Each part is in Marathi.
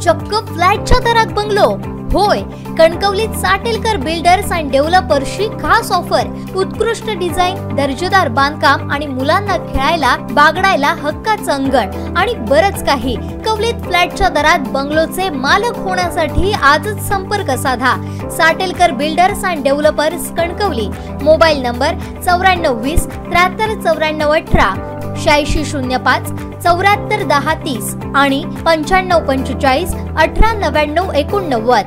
चक्क फ्लॅटच्या दरात बंगलो। होय, कणकवलीत साटेलकर बिल्डर्स अँड डेव्हलपर्सची खास ऑफर। उत्कृष्ट डिझाईन, दर्जेदार बांधकाम आणि मुलांना खेळायला बागडायला हक्काचं अंगण आणि बरंच काही। कणकवलीत फ्लॅटच्या दरात बंगलोचे मालक होण्यासाठी आजच संपर्क साधा। Satelkar builders and developers, Kankavli. Mobile number 9420 73 94 18, 8605 74 10 30 आणि 9545 18 99 89।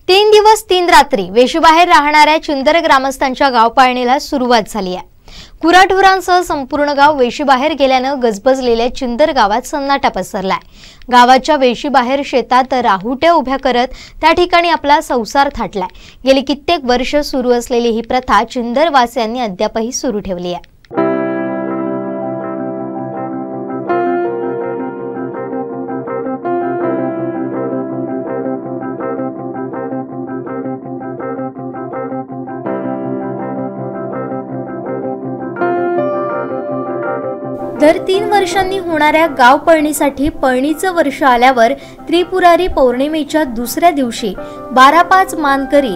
3 दिवस 3 रात्री वेशीबाहेर राहणाऱ्या चिंदर ग्रामस्थांच्या गावपाळणीला सुरुवात झाली आहे। कुराढोरांसह संपूर्ण गाव वेशीबाहेर गेल्यानं गजबजलेल्या चिंदर गावात सन्नाटा पसरलाय। गावाच्या वेशीबाहेर शेतात राहुट्या उभ्या करत त्या ठिकाणी आपला संसार थाटलाय। गेली कित्येक वर्ष सुरू असलेली ही प्रथा चिंदर वासियांनी अद्यापही सुरू ठेवली आहे। दर 3 वर्षांनी होणाऱ्या गाव पळणीसाठी पळणीचं वर्ष आल्यावर त्रिपुरारी पौर्णिमेच्या दुसऱ्या दिवशी 12-5 मानकरी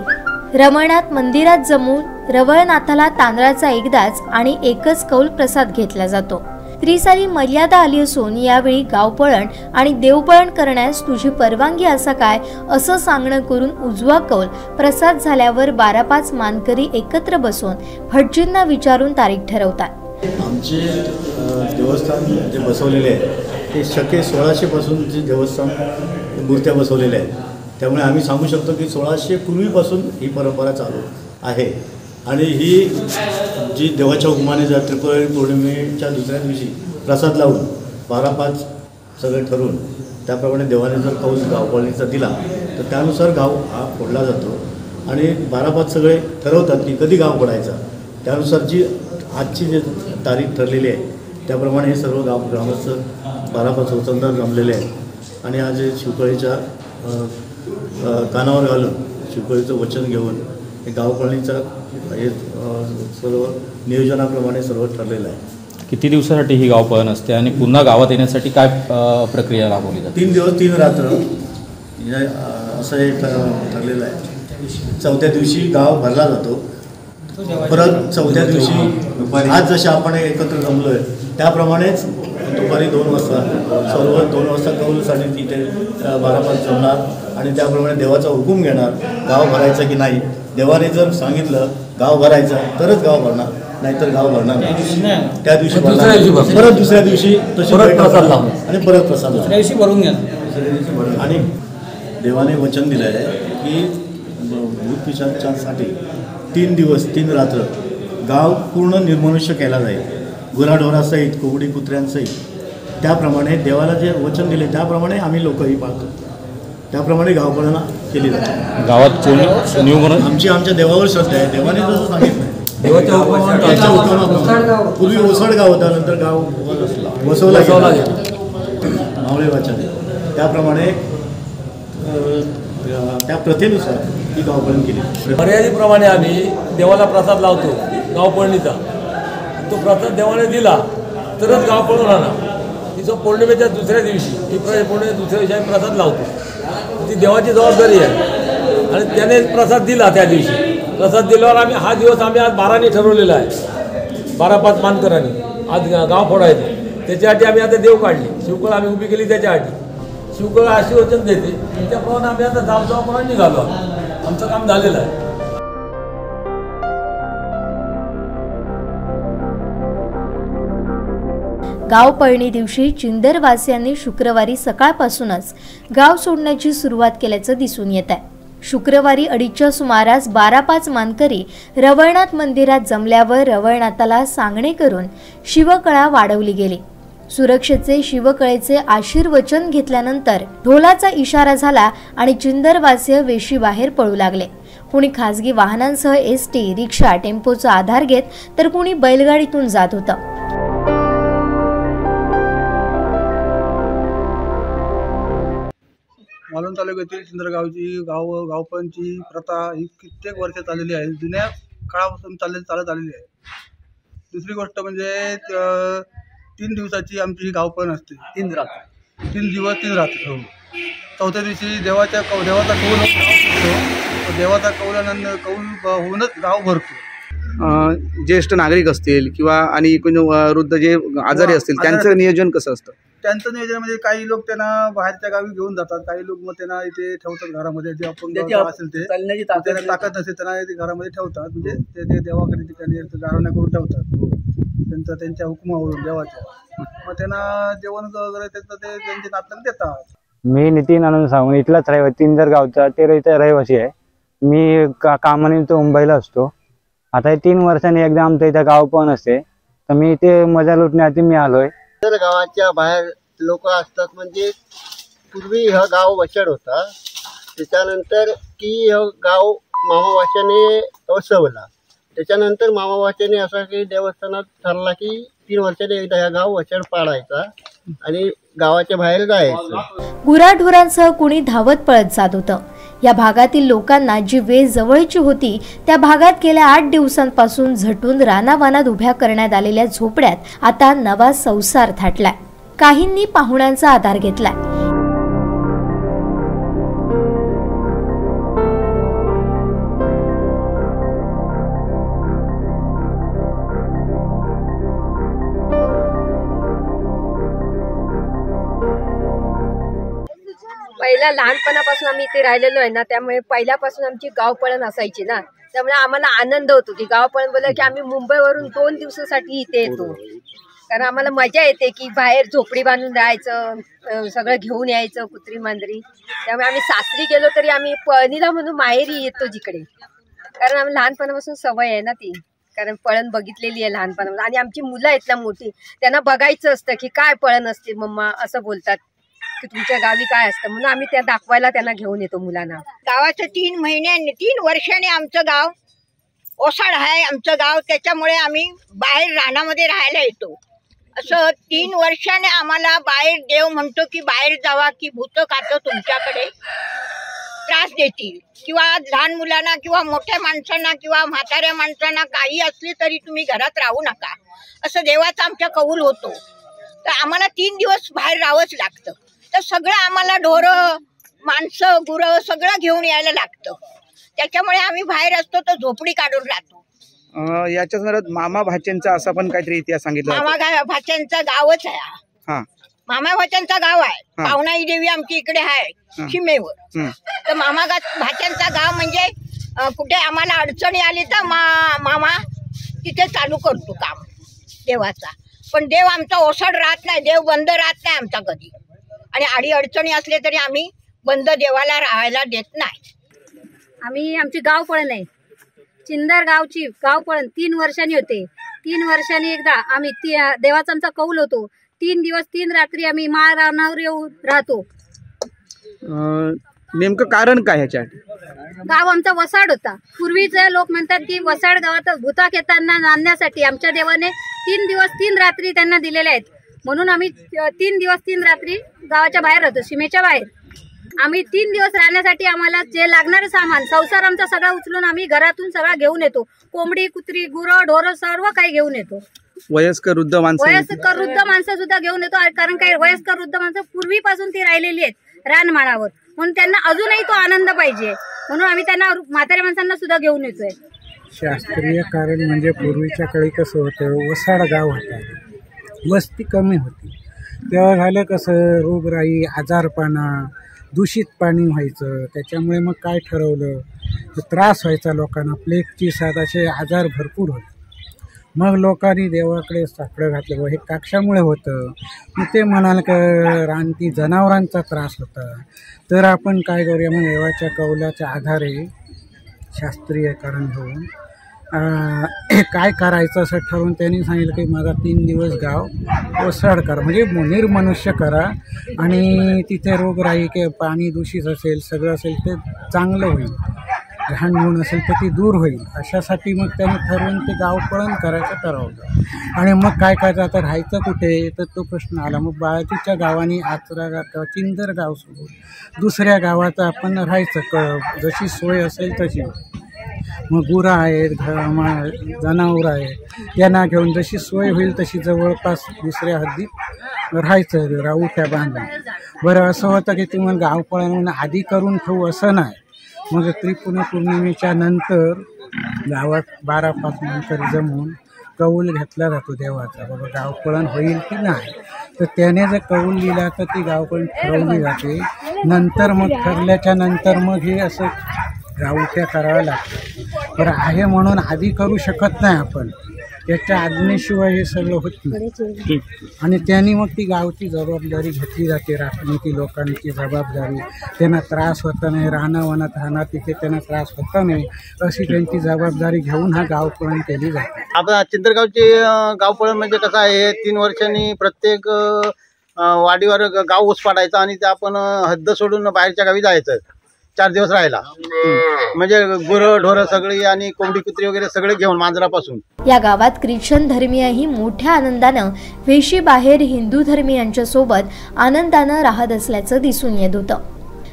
रवळनाथ मंदिरात जमून रवळनाथाला तांदळाचा एकदाच आणि एकच कौल प्रसाद घेतला जातो। त्रिसारी मर्यादा आली असून यावेळी गावपळण आणि देवपळण करण्यास तुझी परवानगी असा काय असं सांगणं करून उजवा कौल प्रसाद झाल्यावर 12-5 मानकरी एकत्र बसून भटजींना विचारून तारीख ठरवतात। आमचे देवस्थान जे बसवलेले आहे ते शके 1600 पासूनचे देवस्थान मूर्त्या बसवलेल्या आहेत। त्यामुळे आम्ही सांगू शकतो की 1600 पूर्वीपासून ही परंपरा चालू आहे। आणि ही जी देवाच्या हुकुमाने जर त्रिपुरारी पौर्णिमेच्या दुसऱ्या दिवशी प्रसाद लावून 12-5 सगळे ठरवून त्याप्रमाणे देवाने जर कौल गावपळणीचा दिला तर त्यानुसार गाव हा फोडला जातो आणि 12-5 सगळे ठरवतात की कधी गाव पडायचा। त्यानुसार जी आजची जी तारीख ठरलेली आहे त्याप्रमाणे हे सर्व ग्रामस्थ 12-5 वचनदार जमलेले आहेत आणि आज शिवकळीच्या कानावर घालून शिवकळीचं वचन घेऊन हे गावपळणीचा हे सर्व नियोजनाप्रमाणे सर्व ठरलेलं आहे। किती दिवसासाठी ही गावपळण असते आणि पुन्हा गावात येण्यासाठी काय प्रक्रिया राबवली जाते? 3 दिवस 3 रात्र असं हे ठरलेलं आहे। 4थ्या दिवशी गाव भरला जातो। परत 4थ्या दिवशी आज जसे आपण एकत्र जमलोय त्याप्रमाणेच दुपारी 2 वाजता सर्व 2 वाजता कौलसाठी तिथे 12-5 जमणार आणि त्याप्रमाणे देवाचा हुकूम घेणार गाव भरायचं की नाही। देवाने जर सांगितलं गाव भरायचं तरच गाव भरणार, नाहीतर गाव भरणार नाही। त्या दिवशी परत दुसऱ्या दिवशी तशी प्रसाद आणि परत प्रसाद भरून घ्या। आणि देवाने वचन दिलं आहे की भूत पिशाचांसाठी 3 दिवस 3 रात्र गाव पूर्ण निर्मनुष्य केला जाईल, गुराढोरासहित कोंबडी कुत्र्यांसहित। त्याप्रमाणे देवाला जे वचन दिले त्याप्रमाणे आम्ही लोकही पाळतो, त्याप्रमाणे गावपळणा केली जाते। गावात आमच्या देवावर श्रद्धा आहे। देवाने जसं सांगितलं पूर्वी ओसड गाव होता, नंतर गाव वसवला मावळे वाचन, त्याप्रमाणे त्या प्रथेनुसार ही गावपळण केली। मर्यादेप्रमाणे आम्ही देवाला प्रसाद लावतो गावपळणीचा। तो प्रसाद देवाने दिला तरच गावपळण राहणार। तिचा पौर्णिमेच्या दुसऱ्या दिवशी पौर्णिमेच्या दुसऱ्या दिवशी आम्ही प्रसाद लावतो। ती देवाची जबाबदारी आहे आणि त्याने प्रसाद दिला। त्या दिवशी प्रसाद दिल्यावर हा दिवस आम्ही आज 12नी ठरवलेला आहे। 12-5 मानकरांनी आज गाव फोडायचं। त्याच्यासाठी आम्ही आता देव काढली, शिवकळ आम्ही उभी केली त्याच्यासाठी। शिवकळ आशीर्वचन देते त्याप्रमाणे आम्ही आता जावप्रमाणे निघालो। आमचं काम झालेलं आहे। गावपळणी दिवशी चिंदरवासियांनी शुक्रवारी सकाळपासूनच गाव सोडण्याची सुरुवात केल्याचं दिसून येत आहे। शुक्रवारी 2:30च्या सुमारास 12-5 मानकरी रवळनाथ मंदिरात जमल्यावर रवळनाथाला सांगणे करून शिवकळा वाढवली गेली। सुरक्षेचे शिवकळेचे आशीर्वचन घेतल्यानंतर ढोलाचा इशारा झाला आणि चिंदरवासीय वेशी बाहेर पळू लागले। कुणी खासगी वाहनांसह एसटी, रिक्षा, टेम्पोचा आधार घेत तर कुणी बैलगाडीतून जात होतं। मालवण तालुक्यातील चिंदरगावची गावपळणची प्रथा ही कित्येक वर्ष चाललेली आहे। जुन्या काळापासून चालत आलेली आहे। दुसरी गोष्ट म्हणजे 3 दिवसाची आमची ही गावपळण असते। 3 रात्र 3 दिवस 3 रात्र। चौथ्या दिवशी देवाचा कौल होतो. देवाचा कौल होऊनच गाव भरतो. ज्येष्ठ नागरिक असतील किंवा आणि कोणी वृद्ध जे आजारी असतील त्यांचं नियोजन कसं असतं? त्यांचं नियोजन म्हणजे काही लोक त्यांना बाहेरच्या गावी घेऊन जातात, काही लोक मग त्यांना इथे ठेवतात घरामध्ये. जे आपण असेल ते त्यांना ताकद नसेल त्यांना ते घरामध्ये ठेवतात, म्हणजे ते देवाकडे ठिकाणी गारवण्या करून ठेवतात त्यांच्या हुकुमावरून देवाच्या. मग त्यांना जेवण वगैरे त्याचं ते त्यांचे नातलग देतात. मी नितीन आनंद सावंत इथलाच रहिवासी, तिंजर गावचा ते इथे रहिवासी आहे. मी कामानिमित्त मुंबईला असतो. आता 3 वर्षांनी एकदा आमचं इथं गाव पण असते, तर मी इथे मजा लुटण्यासाठी मी आलोय. तर गावाच्या बाहेर लोक असतात, म्हणजे पूर्वी हा गाव वचड होता, त्याच्यानंतर की हा गाव मामावाच्याने वसवला. त्याच्यानंतर मामावाच्याने असा की देवस्थानात ठरला की 3 वर्षांनी एकदा हा गाव वचड पाडायचा आणि गावाच्या बाहेर जायचं. गुराढोरांसह कुणी धावत पळत जात होतं. या भागातील लोकांना जी वेळ जवळची होती त्या भागात गेल्या 8 दिवसांपासून झटून रानावानात उभ्या करण्यात आलेल्या झोपड्यात आता नवा संसार थाटलाय. काहींनी पाहुण्यांचा आधार घेतलाय. पहिला लहानपणापासून आम्ही इथे राहिलेलो आहे ना, त्यामुळे पहिल्यापासून आमची गावपळण असायची ना, त्यामुळे आम्हाला आनंद होतो की गावपळण बोललं की आम्ही मुंबईवरून 2 दिवसासाठी इथे येतो. कारण आम्हाला मजा येते की बाहेर झोपडी बांधून राहायचं, सगळं घेऊन यायचं, कुत्री मांजरी. त्यामुळे आम्ही सासरी गेलो तरी आम्ही पळणीला म्हणून माहेरी येतो जिकडे, कारण आम्ही लहानपणापासून सवय आहे ना ती, कारण पळण बघितलेली आहे लहानपणापासून. आणि आमची मुलं आहेत ना मोठी, त्यांना बघायचं असतं की काय पळण असते मम्मा, असं बोलतात की तुमच्या गावी काय असतं, म्हणून आम्ही त्या दाखवायला त्यांना घेऊन येतो मुलांना. गावाचं 3 वर्षाने आमचं गाव ओसाड आहे आमचं गाव, त्याच्यामुळे आम्ही बाहेर रानामध्ये राहायला येतो. असं 3 वर्षाने आम्हाला बाहेर देव म्हणतो की बाहेर जावा की भूत खातं तुमच्याकडे त्रास देतील, किंवा लहान मुलांना किंवा मोठ्या माणसांना किंवा म्हाताऱ्या माणसांना काही असले तरी तुम्ही घरात राहू नका, असं देवाचा आमच्या कौल होतो. तर आम्हाला 3 दिवस बाहेर राहावंच लागतं. तर सगळं आम्हाला ढोरं माणसं गुरं सगळं घेऊन यायला लागतं, त्याच्यामुळे आम्ही बाहेर असतो तर झोपडी काढून राहतो. याच्या संदर्भात मामा भाच्यांचा असा पण काहीतरी इतिहास सांगितला. मामा भाच्यांचा गावच आहे हा. मामा भाच्यांचा गाव आहे. पावनाई देवी आमची इकडे आहे सीमेवर. तर मामा भाच्यांचा गाव म्हणजे कुठे आम्हाला अडचणी आली तर मामा तिथे चालू करतो काम देवाचा. पण देव आमचा ओसड राहत नाही, देव बंद राहत नाही आमचा कधी. आणि आडी अडचणी असले तरी आम्ही बंद देवाला राहायला देत नाही. आम्ही आमची गावपळण आहे, चिंदर गावची गावपळण 3 वर्षांनी होते. 3 वर्षांनी एकदा आम्ही देवाचा आमचा कौल होतो. 3 दिवस 3 रात्री आम्ही रानावर येऊन राहतो. नेमकं कारण काय ह्याच्यात? गाव आमचा वसाड होता. पूर्वीचे लोक म्हणतात की वसाड गावात भूताक येताना नांदण्यासाठी आमच्या देवाने 3 दिवस 3 रात्री त्यांना दिलेले आहेत, म्हणून आम्ही 3 दिवस 3 रात्री गावाच्या बाहेर राहतो, सीमेच्या बाहेर. आम्ही 3 दिवस राहण्यासाठी आम्हाला जे लागणारं सामान संसार आमचा सगळा उचलून आम्ही घरातून सगळा घेऊन येतो. कोंबडी कुत्री गुरं ढोरं सर्व काही घेऊन येतो. वयस्कर वृद्ध माणसं सुद्धा घेऊन येतो, कारण काही वयस्कर वृद्ध माणसं पूर्वीपासून ती राहिलेली आहेत रानमाळावर, म्हणून त्यांना अजूनही तो आनंद पाहिजे, म्हणून आम्ही त्यांना म्हाताऱ्या माणसांना सुद्धा घेऊन येतोय. शास्त्रीय कारण म्हणजे पूर्वीच्या काळी कसं होतं, वसाड गाव होता, वस्ती कमी होती, तेव्हा झालं कसं रोगराई, आजारपणा, दूषित पाणी व्हायचं. त्याच्यामुळे मग काय ठरवलं, त्रास व्हायचा लोकांना, प्लेगची साथ, असे आजार भरपूर होते. मग लोकांनी देवाकडे साकडं घातलं, हे काक्षामुळे होतं. मग ते म्हणाल का रानटी जनावरांचा त्रास होता, तर आपण काय करूया, मग देवाच्या कौलाच्या आधारे शास्त्रीय कारण घेऊन काय करायचं असं ठरवून त्यांनी सांगितलं की माझा 3 दिवस गाव ओसाड करा, म्हणजे निर्मनुष्य करा, आणि तिथे रोगराई की पाणी दूषित असेल सगळं असेल ते चांगलं होईल, घाण गुण असेल तर ती दूर होईल, अशासाठी मग त्यांनी ठरवून ते गावपळण करायचं ठरवलं. आणि मग काय करायचं, आता राहायचं कुठे, तर तो प्रश्न आला. मग बाजूच्या गावांनी आचरा किंवा चिंदर गाव सोडून दुसऱ्या गावात आपण राहायचं, जशी सोय असेल तशी. मग गुरं आहेत, जनावरं आहेत, त्यांना घेऊन जशी सोय होईल तशी जवळपास दुसऱ्या हद्दीत राहायचं, राऊट्या बांधून. बरं असं होतं की तुम्हाला गाव पळण आधी करून ठेवू असं नाही. मग त्रिपुर्णिमेच्या नंतर गावात 12-5 नंतर जमून कौल घेतला जातो देवाचा, बाबा गावपळण होईल की नाही. तर त्याने जर कौल लिहिला तर ती गावपळण ठरवली जाते. नंतर मग ठरल्याच्या नंतर मग हे असं गावठ्या कराव्या लागतात. बरं आहे म्हणून आधी करू शकत नाही आपण, त्याच्या आज्ञेशिवाय हे सगळं होत नाही. आणि त्यांनी मग ती गावची जबाबदारी घेतली जाते, राखण्याची लोकांची जबाबदारी. त्यांना त्रास होता नाही, रानावनात राहणार तिथे त्यांना त्रास होता नाही अशी त्यांची जबाबदारी घेऊन हा गावपळण केली जाते. आता चिंदरगावची गावपळण म्हणजे कसं आहे, 3 वर्षांनी प्रत्येक वाडीवर गाव ऊस पाडायचा आणि ते आपण हद्द सोडून बाहेरच्या गावी जायचं 4 दिवस राहायला. म्हणजे गुरं ढोरं सगळी आणि कोंबडी कुत्री वगैरे सगळे घेऊन मांजरापासून. या गावात ख्रिश्चन धर्मीयही मोठ्या आनंदानं वेशी बाहेर हिंदू धर्मीयांच्या सोबत आनंदानं राहत असल्याचं दिसून येत होतं.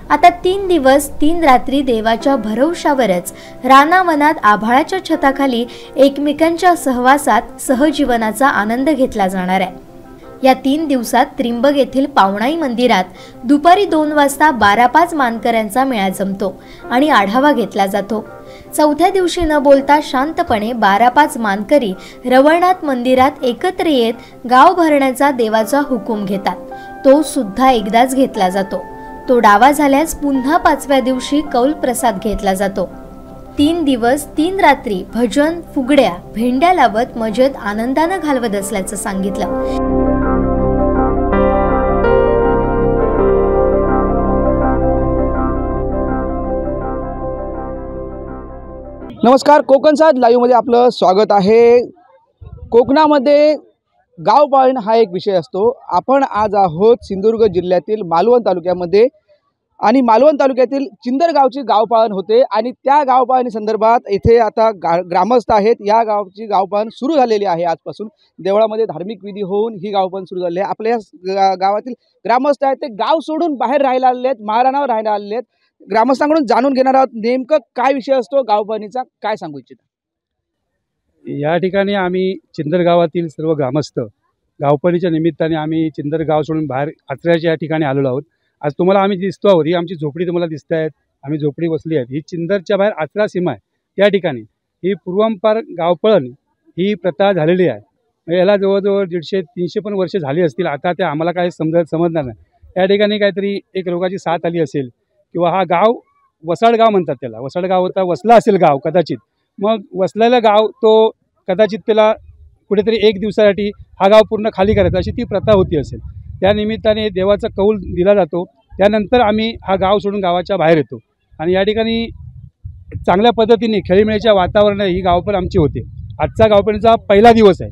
आता 3 दिवस 3 रात्री देवाच्या भरवशावरच रानावनात आभाळाच्या छताखाली एकमेकांच्या सहवासात सहजीवनाचा आनंद घेतला जाणार आहे. या 3 दिवसात त्रिंबक येथील पावणाई मंदिरात दुपारी 2 वाजता 12-5 मानकऱ्यांचा मेळा जमतो आणि आढावा घेतला जातो. 4थ्या दिवशी न बोलता शांतपणे 12-5 मानकरी रवळनाथ मंदिरात एकत्र येत गाव भरण्याचा देवाचा हुकूम घेतात. तो सुद्धा एकदाच घेतला जातो. तो डावा झाल्यास पुन्हा 5व्या दिवशी कौल प्रसाद घेतला जातो. 3 दिवस 3 रात्री भजन, फुगड्या, भेंड्या लावत मजेत आनंदानं घालवत असल्याचं सांगितलं. नमस्कार, कोकण साथ लाईव्हमध्ये आपलं स्वागत आहे. कोकणामध्ये गावपाळण हा एक विषय असतो. आपण आज आहोत सिंधुदुर्ग जिल्ह्यातील मालवण तालुक्यामध्ये आणि मालवण तालुक्यातील चिंदरगावची गावपाळण होते आणि त्या गावपाळणी संदर्भात इथे आता ग्रामस्थ आहेत. या गावची गावपाळण सुरू झालेली आहे. आजपासून देवळामध्ये धार्मिक विधी होऊन ही गावपाळण सुरू झाली आहे. आपल्या गावातील ग्रामस्थ आहेत ते गाव सोडून बाहेर राहायला आलेले आहेत, महाराणावर राहायला आलेले आहेत. ग्रामस्थांकडून जाणून घेणार आहोत नेमकं काय विषय असतो गावपाळणीचा, काय सांगू इच्छिता. या ठिकाणी आम्ही चिंदर गावातील सर्व ग्रामस्थ गावपाळणीच्या निमित्ताने आम्ही चिंदर गाव सोडून बाहेर आचऱ्याच्या या ठिकाणी आलेलो आहोत. आज तुम्हाला आम्ही दिसतो आहोत, ही आमची झोपडी तुम्हाला दिसत आहेत, आम्ही झोपडी बसली आहेत. ही चिंदरच्या बाहेर आचरा सीमा आहे, त्या ठिकाणी ही पूर्वांपार गावपळण ही प्रथा झालेली आहे. याला जवळजवळ 150-300 पण वर्ष झाली असतील. आता ते आम्हाला काय समजणार नाही. या ठिकाणी काहीतरी एक रोगाची साथ आली असेल किंवा हा गाव वसाड गाव म्हणतात त्याला, वसाड गाव होता, वसला असेल गाव कदाचित. मग वसलेलं गाव तो कदाचित त्याला कुठेतरी 1 दिवसासाठी हा गाव पूर्ण खाली करायचा अशी ती प्रथा होती असेल. त्या निमित्ताने देवाचा कौल दिला जातो. त्यानंतर आम्ही हा गाव सोडून गावाच्या बाहेर येतो आणि या ठिकाणी चांगल्या पद्धतीने खेळीमेळीच्या वातावरण ही गावपण आमची होते. आजचा गावपणीचा पहिला दिवस आहे.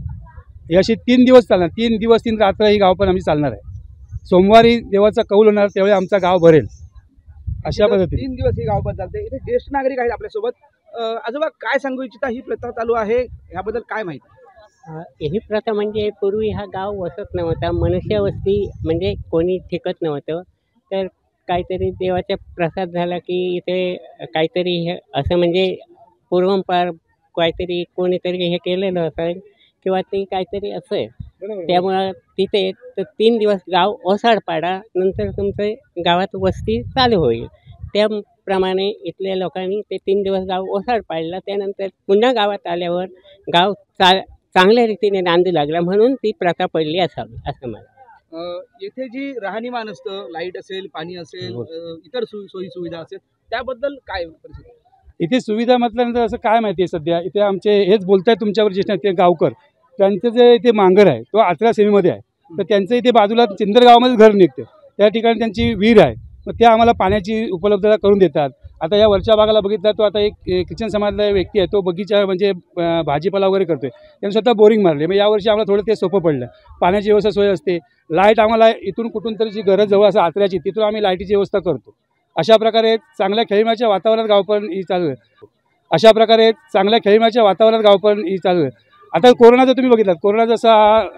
ही अशी 3 दिवस चालणार, 3 दिवस 3 रात्र ही गावपण आम्ही चालणार आहे. सोमवारी देवाचा कौल होणार, त्यावेळी आमचा गाव भरेल अशा पद्धतीने 3 दिवस ही गावपळण चालते. इथे ज्येष्ठ नागरिक आहेत आपल्यासोबत. आजोबा काय सांगू इच्छिता, ही प्रथा चालू आहे ह्याबद्दल काय माहिती. ही प्रथा म्हणजे पूर्वी हा गाव वसत नव्हता, मनुष्यवस्ती म्हणजे कोणी ठिकत नव्हतं. तर काहीतरी देवाचा प्रसाद झाला की इथे काहीतरी हे असं म्हणजे पूर्वंपार काहीतरी कोणीतरी हे केलेलं असेल किंवा ते काहीतरी असेल. त्यामुळं तिथे तर 3 दिवस गाव ओसाड पाडा, नंतर तुमचं गावात वस्ती चालू होईल. त्याप्रमाणे इथल्या लोकांनी ते 3 दिवस गाव ओसाड पाडला. त्यानंतर पुन्हा गावात आल्यावर गाव चांगल्या रीतीने नांदू लागला, म्हणून ती प्रथा पडली असावी असं मला. येथे जी राहणीमान असतं, लाईट असेल, पाणी असेल, इतर सोयी सुविधा असेल, त्याबद्दल काय परिस्थिती. इथे सुविधा म्हटल्यानंतर असं काय माहिती आहे, सध्या इथे आमचे हेच बोलत आहेत तुमच्यावर ज्येष्ठ ते गावकर, त्यांचं जे इथे मांगर आहे तो आचरा सीमेमध्ये आहे. तर त्यांचं इथे बाजूला चिंदर गावामध्ये घर निघते, त्या ठिकाणी त्यांची विहीर आहे. मग त्या आम्हाला पाण्याची उपलब्धता करून देतात. आता या वरच्या भागाला बघितलं तो आता एक ख्रिश्चन समाजातला व्यक्ती आहे, तो बगीचा म्हणजे भाजीपाला वगैरे करतोय, त्यांनी स्वतः बोरिंग मारले. मग यावर्षी आम्हाला थोडं ते सोपं पडलं. पाण्याची व्यवस्था सोय असते, लाईट आम्हाला इथून कुठून तरी जी गरज जवळ असं आचऱ्याची तिथून आम्ही लाईटीची व्यवस्था करतो. अशा प्रकारे चांगल्या खेळीमेळीच्या वातावरणात गावपळण ही चालू आहे. अशा प्रकारे चांगल्या खेळीमेळीच्या वातावरणात गावपळण ही चालू आहे. आता कोरोनाचा तुम्ही बघितलात, कोरोना जसा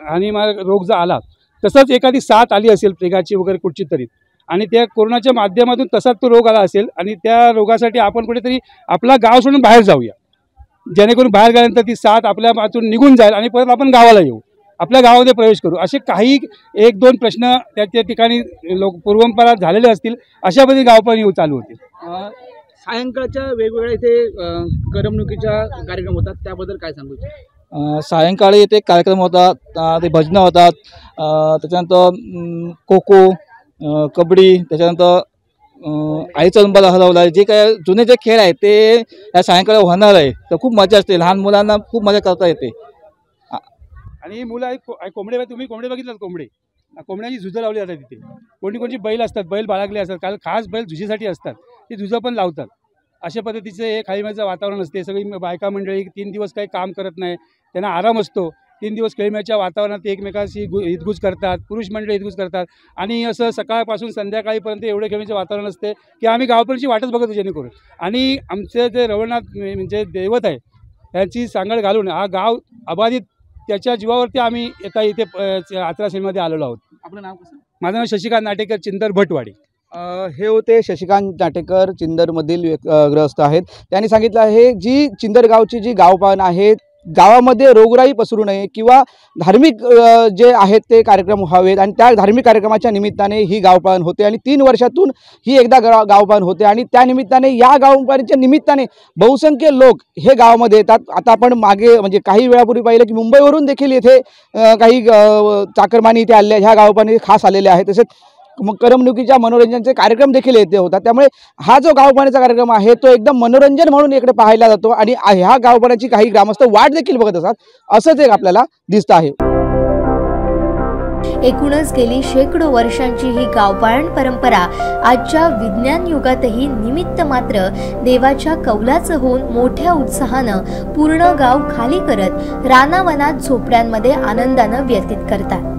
हानिकारक रोग जर आला तसंच एखादी साथ आली असेल प्लेगाची वगैरे कुठची तरी, आणि त्या कोरोनाच्या माध्यमातून तसाच तो रोग आला असेल आणि त्या रोगासाठी आपण कुठेतरी आपला गाव सोडून बाहेर जाऊया, जेणेकरून बाहेर गेल्यानंतर ती साथ आपल्या हातून निघून जाईल आणि परत आपण गावाला येऊ. आपल्या गावामध्ये प्रवेश करू, असे काही एक दोन प्रश्न त्या ठिकाणी लोक पूर्वपरा झालेले असतील, अशा पद्धतीने गावपाळणी चालू होते. सायंकाळच्या वेगवेगळ्या इथे करमणुकीच्या कार्यक्रम होतात, त्याबद्दल काय सांगू इच्छिता? सायंकाळी इथे कार्यक्रम होतात, ते भजनं होतात, त्याच्यानंतर खो खो, कबड्डी, त्याच्यानंतर आईचा नंबर हरवला, जे काय जुने जे खेळ आहेत ते या सायंकाळी होणार आहे. तर खूप मजा असते, लहान मुलांना खूप मजा करता येते. आणि मुलं कोंबडे, तुम्ही कोंबडे बघितलात? कोंबड्यांची झुजं लावली जातात तिथे. कोणती बैल असतात, बैल बाळगले असतात, कारण खास बैल झुजीसाठी असतात, ती झुजं पण लावतात. अशा पद्धतीचे हे खेळीमेळीचं वातावरण असते. सगळी बायका मंडळी 3 दिवस काही काम करत नाही, त्यांना आराम असतो. 3 दिवस खेळीमेळीच्या वातावरणात ते एकमेकांशी हितगुज करतात, पुरुष मंडळी हितगुज करतात. आणि असं सकाळपासून संध्याकाळीपर्यंत एवढे खेळीचं वातावरण असते की आम्ही गावपाळीची वाटच बघतो जेणेकरून. आणि आमचे जे रवळनाथ म्हणजे दैवत आहे त्यांची सांगड घालून हा गाव अबाधित त्याच्या जीवावरती आम्ही इथे आत्राश्रमीमध्ये आलेलो आहोत. आपलं नाव कसं? माझं नाव शशिकांत नाटेकर, चिंदर भटवाडी. हे होते शशिकांत नाटेकर, चिंदरमधील ग्रस्त आहेत. त्यांनी सांगितलं आहे जी चिंदर गावची जी गावपाळण आहे, गावामध्ये रोगराई पसरू नये किंवा धार्मिक जे आहेत ते कार्यक्रम व्हावेत आणि त्या धार्मिक कार्यक्रमाच्या निमित्ताने ही गावपाळण होते आणि 3 वर्षातून ही एकदा गावपाळण होते आणि त्या निमित्ताने या गावपाळणीच्या निमित्ताने बहुसंख्य लोक हे गावामध्ये येतात. आता आपण मागे म्हणजे काही वेळापूर्वी पाहिलं की मुंबईवरून देखील येथे काही चाकरमानी इथे आलेल्या ह्या गावपाळणी खास आलेले आहेत. तसेच करमणुकीच्या मनोरंजनाचे कार्यक्रम देखील येथे होतात. त्यामुळे हा जो गावपाळणीचा कार्यक्रम आहे तो एकदम मनोरंजन म्हणून इकडे पाहायला जातो आणि ह्या गावपाळणीची काही ग्रामस्थ वाट देखील बघत असतात, असंच एक आपल्याला दिसतं आहे. एकूणच गेली शेकडो वर्षांची ही गावपाळण परंपरा आजच्या विज्ञान युगातही निमित्त मात्र देवाच्या कौलाचं होऊन मोठ्या उत्साहानं पूर्ण गाव खाली करत रानावनात झोपड्यांमध्ये आनंदानं व्यतीत करतात.